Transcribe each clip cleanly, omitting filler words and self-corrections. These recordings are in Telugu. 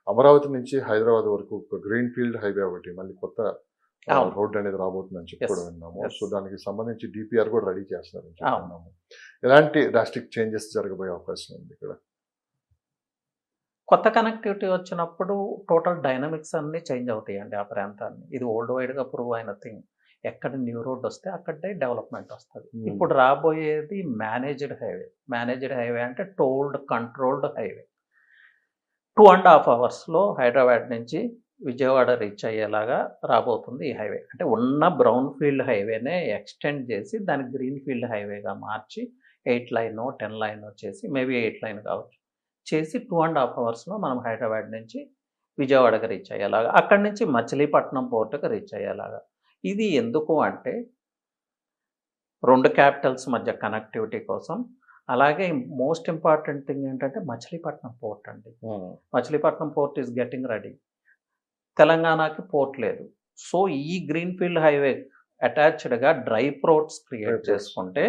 అమరావతి నుంచి హైదరాబాద్ వరకు ఒక గ్రీన్ ఫీల్డ్ హైవే ఒకటి మళ్ళీ కొత్త అవును. రోడ్ అనేది రాబోతుందని చెప్పి Yes. కూడా విన్నాము. Yes. సో దానికి సంబంధించి డిపిఆర్ కూడా రెడీ చేస్తున్నారని చెప్పి అవును. విన్నాము. ఎలాంటి డ్రాస్టిక్ చేంజెస్ జరగబోయే అవకాశం ఉంది ఇక్కడ? కొత్త కనెక్టివిటీ వచ్చినప్పుడు టోటల్ డైనమిక్స్ అన్నీ చేంజ్ అవుతాయండి ఆ ప్రాంతాన్ని. ఇది వరల్డ్ వైడ్‌గా ప్రూవ్ అయిన థింగ్. ఎక్కడ న్యూ రోడ్ వస్తే అక్కడే డెవలప్‌మెంట్ వస్తది. ఇప్పుడు రాబోయేది మేనేజ్డ్ హైవే. మేనేజ్డ్ హైవే అంటే టోల్డ్, కంట్రోల్డ్ హైవే. 2.5 అవర్స్‌లో హైదరాబాద్ నుంచి విజయవాడ రీచ్ అయ్యేలాగా రాబోతుంది ఈ హైవే. అంటే ఉన్న బ్రౌన్ ఫీల్డ్ హైవేనే ఎక్స్టెండ్ చేసి దాన్ని గ్రీన్ ఫీల్డ్ హైవేగా మార్చి 8 లైనో, 10 లైనో చేసి మేబీ 8 లైన్ కావచ్చు. చేసి 2.5 అవర్స్‌లో మనం హైదరాబాద్ నుంచి విజయవాడకి రీచ్ అయ్యేలాగా, అక్కడి నుంచి మచిలీపట్నం పోర్ట్‌కి రీచ్ అయ్యేలాగా. ఇది ఎందుకు అంటే 2 క్యాపిటల్స్ మధ్య కనెక్టివిటీ కోసం. అలాగే మోస్ట్ ఇంపార్టెంట్ థింగ్ ఏంటంటే మచిలీపట్నం పోర్ట్ అండి. Machilipatnam port is getting ready. తెలంగాణకి పోర్ట్ లేదు. సో ఈ గ్రీన్ ఫీల్డ్ హైవే అటాచ్డ్‌గా డ్రై పోర్ట్స్ క్రియేట్ చేసుకుంటే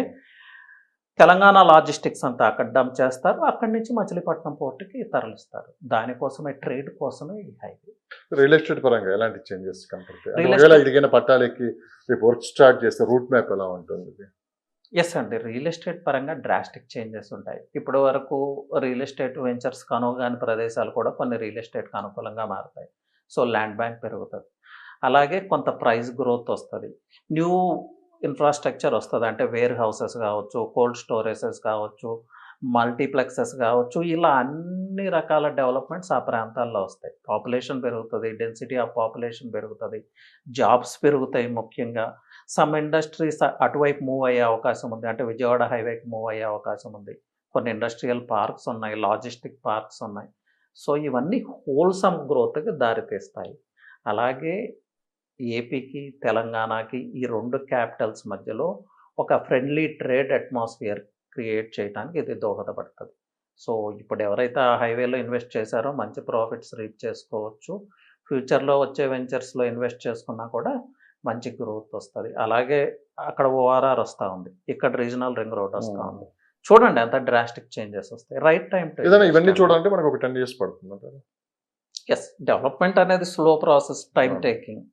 తెలంగాణ లాజిస్టిక్స్ అంతా అక్కడ డంప్ చేస్తారు. అక్కడి నుంచి మచిలీపట్నం పోర్ట్‌కి తరలిస్తారు. దానికోసమే ట్రేడ్ కోసమే ఈ హైవే. రియల్ ఎస్టేట్ పరంగా ఎలాంటి చేంజెస్ కనపడతాయి? రియల్ ఒకవేళ ఎస్టేట్ ఇదిగైనా పట్టాలెక్కి రేపు వర్క్ స్టార్ట్ చేస్తే రూట్ మ్యాప్ ఎలా ఉంటుంది? యెస్ అండి. రియల్ ఎస్టేట్ పరంగా డ్రాస్టిక్ చేంజెస్ ఉంటాయి. ఇప్పటి వరకు రియల్ ఎస్టేట్ వెంచర్స్ కనుగాని ప్రదేశాలు కూడా కొన్ని రియల్ ఎస్టేట్‌కి అనుకూలంగా మారతాయి. సో ల్యాండ్ బ్యాంక్ పెరుగుతది. అలాగే కొంత ప్రైస్ గ్రోత్ వస్తది. న్యూ ఇన్‌ఫ్రాస్ట్రక్చర్ వస్తది. అంటే వేర్ హౌసెస్ కావచ్చు, కోల్డ్ స్టోరేజెస్ కావచ్చు, మల్టీప్లెక్సెస్ కావచ్చు, ఇలా అన్ని రకాల డెవలప్‌మెంట్స్ ఆ ప్రాంతాల్లో వస్తాయి. పాపులేషన్ పెరుగుతది. డెన్సిటీ ఆఫ్ పాపులేషన్ పెరుగుతది. జాబ్స్ పెరుగుతాయి ముఖ్యంగా. సమ్ ఇండస్ట్రీస్ అటువైపు మూవ్ అయ్యే అవకాశం ఉంది. అంటే విజయవాడ హైవేకి మూవ్ అయ్యే అవకాశం ఉంది. కొన్ని ఇండస్ట్రియల్ పార్క్స్ ఉన్నాయి. లాజిస్టిక్ పార్క్స్ ఉన్నాయి. సో ఇవన్నీ హోల్‌సమ్ గ్రోత్‌కి దారితీస్తాయి. అలాగే ఏపీకి, తెలంగాణకి ఈ 2 క్యాపిటల్స్ మధ్యలో ఒక ఫ్రెండ్లీ ట్రేడ్ అట్మాస్ఫియర్ క్రియేట్ చేయడానికి ఇది దోహదపడుతది. సో ఇప్పుడు ఎవరైతే ఆ హైవేలో ఇన్వెస్ట్ చేశారో మంచి ప్రాఫిట్స్ రీప్ చేసుకోవచ్చు. ఫ్యూచర్‌లో వచ్చే వెంచర్స్‌లో ఇన్వెస్ట్ చేసుకున్నా కూడా మంచి గ్రోత్ వస్తది. అలాగే అక్కడ ఓఆర్ఆర్ వస్తా ఉంది. ఇక్కడ రీజనల్ రింగ్ రోడ్ వస్తా ఉంది. చూడండి ఎంత డ్రాస్టిక్ చేంజెస్ వస్తాయి. రైట్ టైమ్ టు ఏదైనా ఇవన్నీ ఇన్వెస్ట్. చూడాలంటే మనకు ఒక 10 ఇయర్స్ పడుతుందంటారా? యెస్. డెవలప్‌మెంట్ అనేది స్లో ప్రాసెస్, టైమ్ అవును. టేకింగ్.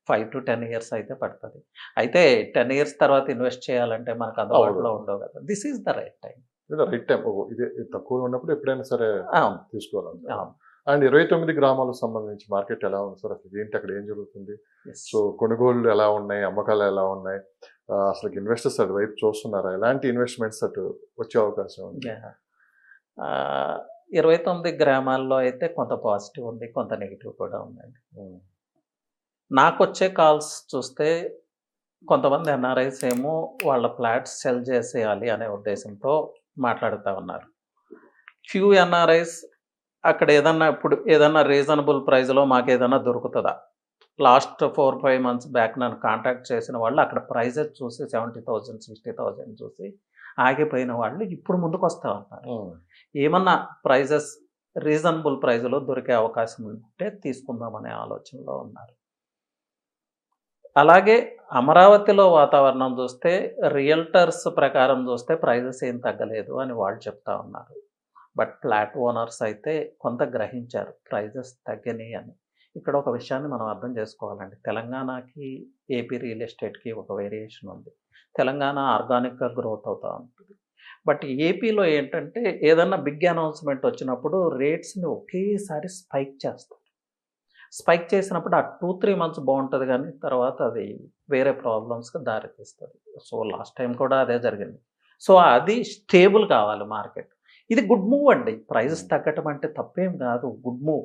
5-10 ఇయర్స్ అయితే పడతది. అయితే 10 ఇయర్స్ తర్వాత ఇన్వెస్ట్ చేయాలంటే మనకు అందుబాటులో ఉండవు కదా! This is the right time. లేదా రైట్ టైం. ఇదే తక్కువగా ఉన్నప్పుడు ఎప్పుడైనా సరే అవును. తీసుకోవాలంటారు. అవును. అండ్ 29 గ్రామాలకు సంబంధించి మార్కెట్ ఎలా ఉంది సార్? అసలు ఏంటి అక్కడ ఏం జరుగుతుంది? యెస్. సో కొనుగోళ్లు ఎలా ఉన్నాయి? అమ్మకాలు ఎలా ఉన్నాయి? అసలు ఇన్వెస్టర్స్ అటువైపు చూస్తున్నారా? ఎలాంటి ఇన్వెస్ట్మెంట్స్ అటు వచ్చే అవకాశం ఉంది? యాహ్! 29 గ్రామాల్లో అయితే కొంత పాజిటివ్ ఉంది. కొంత నెగెటివ్ కూడా ఉందండి. ఉమ్. నాకొచ్చే కాల్స్ చూస్తే కొంతమంది ఎన్ఆర్ఐస్ ఏమో వాళ్ళ ఫ్లాట్స్ సెల్ చేసేయాలి అనే ఉద్దేశంతో మాట్లాడుతా ఉన్నారు. ఫ్యూ ఎన్ఆర్ఐస్ అక్కడ ఏదన్నా రీజనబుల్ ప్రైస్‌లో మాకేదన్నా దొరుకుతదా? లాస్ట్ 4-5 మంత్స్ బ్యాక్ నన్ను కాంటాక్ట్ చేసిన వాళ్ళు అక్కడ ప్రైజెస్ చూసి 70,000, 60,000 చూసి ఆగిపోయిన వాళ్ళు ఇప్పుడు ముందుకొస్తా ఉన్నారు. ఏమన్నా ప్రైజెస్ రీజనబుల్ ప్రైస్‌లో దొరికే అవకాశం ఉంటే తీసుకుందామనే ఆలోచనలో ఉన్నారు. అలాగే అమరావతిలో వాతావరణం చూస్తే రియల్టర్స్ ప్రకారం చూస్తే ప్రైజెస్ ఏం తగ్గలేదు అని వాళ్ళు చెప్తా ఉన్నారు. బట్ ఫ్లాట్ ఓనర్స్ అయితే కొంత గ్రహించారు ప్రైజెస్ తగ్గని అని. ఇక్కడ ఒక విషయాన్ని మనం అర్థం చేసుకోవాలండి. తెలంగాణకి, ఏపీ రియల్ ఎస్టేట్‌కి ఒక వేరియేషన్ ఉంది. తెలంగాణ ఆర్గానిక్‌గా గ్రోత్ అవుతా ఉంటుంది. బట్ ఏపీలో ఏంటంటే ఏదన్నా బిగ్ అనౌన్స్‌మెంట్ వచ్చినప్పుడు రేట్స్‌ని ఒకేసారి స్పైక్ చేస్తారు. స్పైక్ చేసినప్పుడు ఆ 2-3 మంత్స్ బాగుంటది గానీ తర్వాత అది వేరే ప్రాబ్లమ్స్‌కి దారితీస్తది. సో లాస్ట్ టైమ్ కూడా అదే జరిగింది. సో అది స్టేబుల్ కావాలి మార్కెట్. ఇది గుడ్ మూవ్ అండి. ప్రైజెస్ తగ్గటం అంటే తప్పేం కాదు. Good move.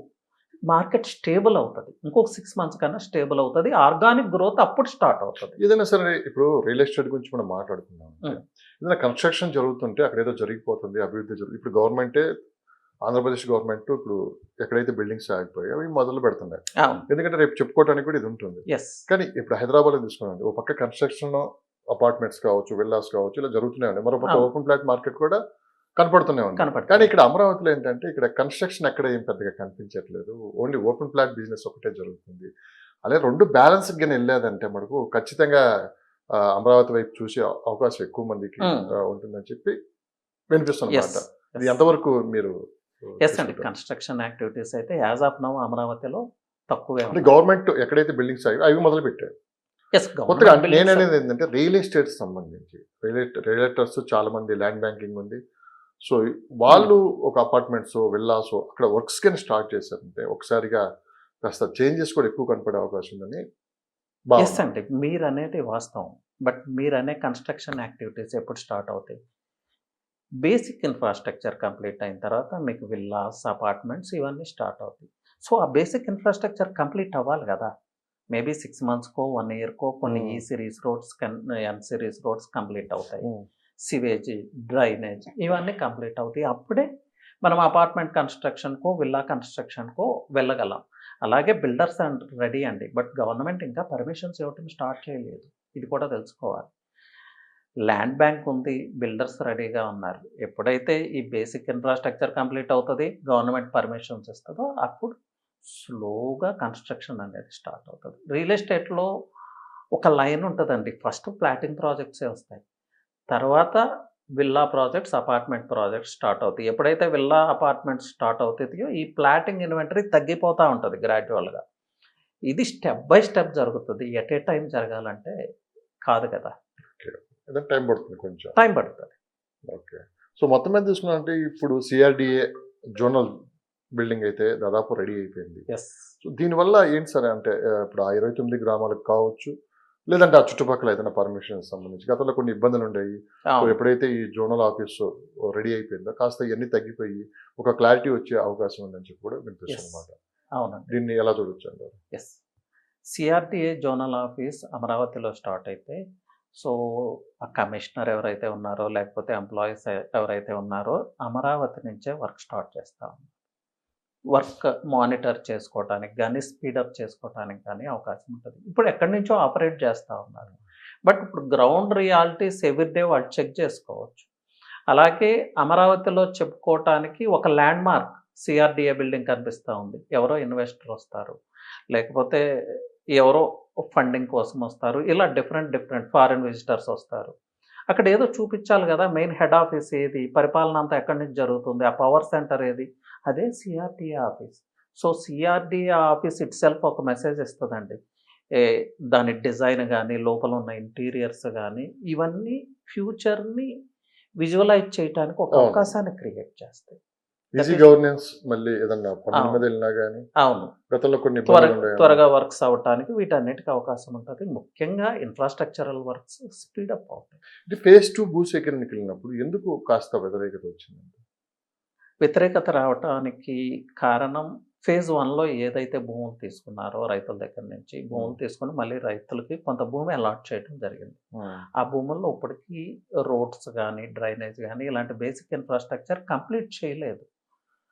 మార్కెట్ స్టేబుల్ అవుతది. ఇంకొక 6 మంత్స్ కన్నా స్టేబుల్ అవుతది. ఆర్గానిక్ గ్రోత్ అప్పుడు స్టార్ట్ అవుతది. ఏదైనా సరే ఇప్పుడు రియల్ ఎస్టేట్ గురించి మనం మాట్లాడుకున్నాం. హ్మ్. ఏదైనా కన్స్ట్రక్షన్ జరుగుతుంటే అక్కడ ఏదో జరిగిపోతుంది, అభివృద్ధి జరుగుతుంది. ఇప్పుడు గవర్నమెంటే ఆంధ్రప్రదేశ్ గవర్నమెంట్ ఇప్పుడు ఎక్కడైతే బిల్డింగ్స్ ఆగిపోయాయో అవి మొదలు పెడుతున్నాయి. అవును. ఎందుకంటే రేపు చెప్పుకోవడానికి కూడా ఇది ఉంటుంది. యెస్. కానీ ఇప్పుడు హైదరాబాద్‌లో తీసుకోండి. ఓ పక్క కన్స్ట్రక్షన్ అపార్ట్మెంట్స్ కావచ్చు, విల్లాస్ కావచ్చు ఇలా జరుగుతూనే ఉన్నాయి. మరో పక్క అవును. ఓపెన్ ప్లాట్ మార్కెట్ కూడా కనపడుతూనే ఉంది. కనపడుతుంది. కానీ ఇక్కడ అమరావతిలో ఏంటంటే ఇక్కడ కన్స్ట్రక్షన్ ఎక్కడ ఏం పెద్దగా కనిపించట్లేదు. ఓన్లీ ఓపెన్ ప్లాట్ బిజినెస్ ఒకటే జరుగుతుంది. అలాగే 2 బ్యాలెన్స్‌గా గాని వెళ్ళేదంటే మనకు ఖచ్చితంగా అమరావతి వైపు చూసే అవకాశం ఎక్కువ మందికి ఉంటుందని చెప్పి వినిపిస్తున్నమాట. యెస్. ఇది ఎంతవరకు మీరు ఎస్ అండి. కన్‌స్ట్రక్షన్ యాక్టివిటీస్ అయితే యాస్ ఆఫ్ నౌ అమరావతిలో తక్కువే అంటే ఉన్నాయి. గవర్నమెంట్ ఎక్కడైతే బిల్డింగ్స్ అవి మొదలుపెట్టారు. యెస్. కొత్తగా గవర్నమెంట్ బిల్డింగ్స్ నేననేది ఏంటంటే రియల్ ఎస్టేట్ సంబంధించి రియల్టర్స్ చాలా మంది ల్యాండ్ బ్యాంకింగ్ ఉంది. సో వాళ్ళు ఒక అపార్ట్మెంట్స్, విల్లాస్ అక్కడ వర్క్స్ కింద స్టార్ట్ చేశారంటే ఒకసారిగా కాస్త చేంజెస్ కూడా ఎక్కువ కనపడే అవకాశం ఉందని యెస్ భావన. అండి. మీరనేది వాస్తవం. బట్ మీరనే కన్‌స్ట్రక్షన్ యాక్టివిటీస్ ఎప్పుడు స్టార్ట్ అవుతాయి? బేసిక్ ఇన్‌ఫ్రాస్ట్రక్చర్ కంప్లీట్ అయిన తర్వాత మీకు విల్లాస్, అపార్ట్మెంట్స్ ఇవన్నీ స్టార్ట్ అవుతాయి. సో, ఆ బేసిక్ ఇన్‌ఫ్రాస్ట్రక్చర్ కంప్లీట్ అవ్వాలి గదా! మేబీ 6 మంత్స్‌కో, 1 ఇయర్‌కో కొన్ని ఈ సిరీస్ రోడ్స్, ఎన్ సిరీస్ రోడ్స్ కంప్లీట్ అవుతాయి. హ్మ్. సివేజ్, డ్రైనేజ్ ఇవన్నీ కంప్లీట్ అవుతాయి. అప్పుడే మనం అపార్ట్మెంట్ కన్‌స్ట్రక్షన్‌కో, విల్లా కన్‌స్ట్రక్షన్‌కో వెళ్ళగలం. అలాగే బిల్డర్స్ రెడీ అండి. బట్ గవర్నమెంట్ ఇంకా పర్మిషన్స్ ఇవ్వటం స్టార్ట్ చేయలేదు. ఇది కూడా తెలుసుకోవాలి. ల్యాండ్ బ్యాంక్ ఉంది. బిల్డర్స్ రెడీగా ఉన్నారు. ఎప్పుడైతే ఈ బేసిక్ ఇన్‌ఫ్రాస్ట్రక్చర్ కంప్లీట్ అవుతది, గవర్నమెంట్ పర్మిషన్స్ ఇస్తదో అప్పుడు స్లోగా కన్‌స్ట్రక్షన్ అనేది స్టార్ట్ అవుతది. రియల్ ఎస్టేట్‌లో ఒక లైన్ ఉంటదండి. ఫస్ట్ ఫ్లాటింగ్ ప్రాజెక్ట్సే వస్తాయి. తర్వాత villa projects, apartment projects start అవుతాయి. ఎప్పుడైతే విల్లా, అపార్ట్మెంట్స్ స్టార్ట్ అవుతాయో ఈ ప్లాటింగ్ ఇన్వెంటరీ తగ్గిపోతా ఉంటది గ్రాడ్యువల్‌గా. ఇది స్టెప్ బై స్టెప్ జరుగుతది. ఎట్ ఏ టైమ్ జరగాలంటే కాదు కదా! ఓకే. ఏదో టైం పడుతుంది కొంచెం. టైం పడతది. ఓకే. సో మొత్తం మీద చూసుకున్నామంటే ఇప్పుడు సిఆర్‌డిఏ జోనల్ బిల్డింగ్ అయితే దాదాపు రెడీ అయిపోయింది. యెస్. సో దీనివల్ల ఏంటి సార్ అంటే ఇప్పుడు ఆ 29 గ్రామాలకు కావచ్చు, లేదంటే ఆ చుట్టుపక్కల ఏదైనా పర్మిషన్స్ సంబంధించి గతంలో కొన్ని ఇబ్బందులుండేయి. సో అవును. ఎప్పుడైతే ఈ జోనల్ ఆఫీసు రెడీ అయిపోయిందో కాస్త ఇయన్నీ తగ్గిపోయి ఒక క్లారిటీ వచ్చే అవకాశం ఉందని చెప్పి కూడా యెస్. వినిపిస్తుందన్నమాట. అవునండి. దీన్ని ఎలా చూడొచ్చంటారు? యెస్. సిఆర్‌డిఏ జోనల్ ఆఫీస్ అమరావతిలో స్టార్ట్ అయితే, సో, ఆ కమిషనర్ ఎవరైతే ఉన్నారో, లేకపోతే ఎంప్లాయీస్ ఎవరైతే ఉన్నారో, అమరావతి నుంచే వర్క్ స్టార్ట్ చేస్తా ఉన్నారు. వర్క్ మానిటర్ చేసుకోవటానికి గానీ, స్పీడప్ చేసుకోవటానికి గానీ అవకాశం ఉంటది. ఇప్పుడు ఎక్కడి నుంచో ఆపరేట్ చేస్తా ఉన్నారు. బట్ ఇప్పుడు గ్రౌండ్ రియాలిటీస్ ఎవ్రీడే వాళ్ళు చెక్ చేసుకోవచ్చు. అలాగే అమరావతిలో చెప్పుకోవటానికి ఒక ల్యాండ్‌మార్క్ సిఆర్‌డిఏ బిల్డింగ్ కనిపిస్తా ఉంది. ఎవరో ఇన్వెస్టర్ వస్తారు. లేకపోతే ఎవరో ఫండింగ్ కోసం వస్తారు. ఇలా డిఫరెంట్ ఫారిన్ విజిటర్స్ వస్తారు. అక్కడ ఏదో చూపించాలి గదా! మెయిన్ హెడ్ ఆఫీస్ ఏది? పరిపాలన అంతా ఎక్కడి నుంచి జరుగుతుంది? ఆ పవర్ సెంటర్ ఏది? అదే CRDA office. So, CRDA office itself ఒక మెసేజ్ ఇస్తదండి. ఏ దాని డిజైన్ గాని, లోపల ఉన్న ఇంటీరియర్స్ గాని, ఇవన్నీ ఫ్యూచర్‌ని విజువలైజ్ చేయటానికి ఒక అవును. అవకాశాన్ని క్రియేట్ చేస్తాయి. దట్ ఈజీ ఈస్ గవర్నెన్స్ మళ్ళీ ఏదన్నా పనుల మీద అవును. వెళ్ళినా గానీ అవును. గతంలో కొన్ని ఇబ్బందులుండేయన్నమాట. త్వరగా వర్క్స్ అవ్వటానికి వీటన్నిటికి అవకాశం ఉంటది. ముఖ్యంగా ఇన్‌ఫ్రాస్ట్రక్చరల్ వర్క్స్ స్పీడప్ అవుతాయి. అంటే ఫేజ్ 2 భూసేకరణకెళ్ళినప్పుడు ఎందుకు కాస్త వ్యతిరేకత వచ్చిందండి? వ్యతిరేకత రావటానికి కారణం ఫేజ్ 1లో ఏదైతే భూములు తీసుకున్నారో రైతుల దగ్గర నుంచి, భూములు తీసుకొని మళ్ళీ రైతులకి కొంత భూమి అలాట్ చేయడం జరిగింది. హ్మ్. ఆ భూముల్లో ఇప్పటికీ రోడ్స్ గానీ, డ్రైనేజ్ గానీ ఇలాంటి బేసిక్ ఇన్‌ఫ్రాస్ట్రక్చర్ కంప్లీట్ చేయలేదు.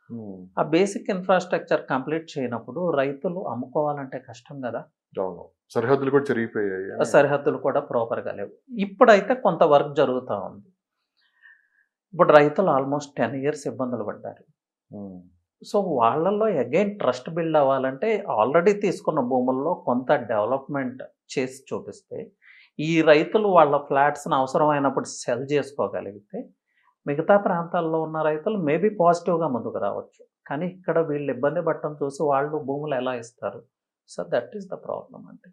హ్మ్. ఆ బేసిక్ ఇన్‌ఫ్రాస్ట్రక్చర్ కంప్లీట్ చేయనప్పుడు రైతులు అమ్ముకోవాలంటే కష్టం గదా! అవును. సరిహద్దులు కూడా చెరిగిపోయాయి అని. సరిహద్దులు కూడా ప్రాపర్‌గా లేవు. ఇప్పుడైతే కొంత వర్క్ జరుగుతా ఉంది. ఇప్పుడు రైతులు ఆల్‌మోస్ట్ 10 ఇయర్స్ ఇబ్బందులు పడ్డారు. హ్మ్. సో, వాళ్ళలో అగైన్ ట్రస్ట్ బిల్డ్ అవ్వాలంటే ఆల్రెడీ తీసుకున్న భూముల్లో కొంత డెవలప్‌మెంట్ చేసి చూపిస్తే, ఈ రైతులు వాళ్ళ ఫ్లాట్స్‌ని అవసరమైనప్పుడు సెల్ చేసుకోగలిగితే, మిగతా ప్రాంతాల్లో ఉన్న రైతులు మేబీ పాజిటివ్‌గా ముందుకు రావచ్చు. కానీ ఇక్కడ వీళ్ళు ఇబ్బంది పడటం చూసి వాళ్ళు భూములు ఎలా ఇస్తారు? So, that is the problem అండి.